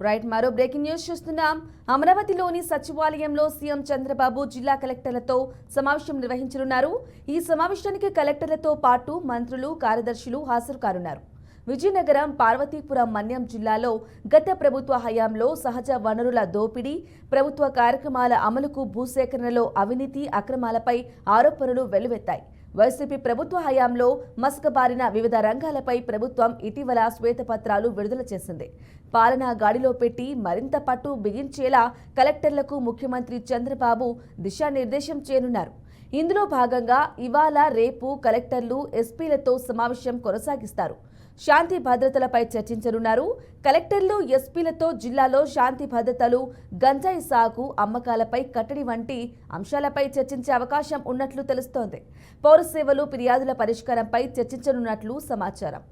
మరో breaking news చూస్తున్నాం. అమరావతిలోని సచివాలయంలో సీఎం చంద్రబాబు జిల్లా కలెక్టర్లతో సమావేశం నిర్వహించనున్నారు. ఈ సమావేశానికి కలెక్టర్లతో పాటు మంత్రులు, కార్యదర్శులు హాజరు కానున్నారు. విజయనగరం, పార్వతీపురం, మన్యం జిల్లాలో గత ప్రభుత్వ హయాంలో సహజ వనరుల దోపిడీ, ప్రభుత్వ కార్యక్రమాల అమలుకు భూసేకరణలో అవినీతి, అక్రమాలపై ఆరోపణలు వెల్లువెత్తాయి. వైసీపీ ప్రభుత్వ హయాంలో మసకబారిన వివిధ రంగాలపై ప్రభుత్వం ఇటీవల శ్వేతపత్రాలు విడుదల చేసింది. పాలనా గాడిలో పెట్టి మరింత పట్టు బిగించేలా కలెక్టర్లకు ముఖ్యమంత్రి చంద్రబాబు దిశానిర్దేశం చేయనున్నారు. ఇందులో భాగంగా ఇవాళ, రేపు కలెక్టర్లు, ఎస్పీలతో సమావేశం కొనసాగిస్తారు. శాంతి భద్రతలపై చర్చించనున్నారు. కలెక్టర్లు, ఎస్పీలతో జిల్లాలో శాంతి భద్రతలు, గంజాయి సాగు, అమ్మకాలపై కట్టడి వంటి అంశాలపై చర్చించే అవకాశం ఉన్నట్లు తెలుస్తోంది. పౌర సేవలు, ఫిర్యాదుల పరిష్కారంపై చర్చించనున్నట్లు సమాచారం.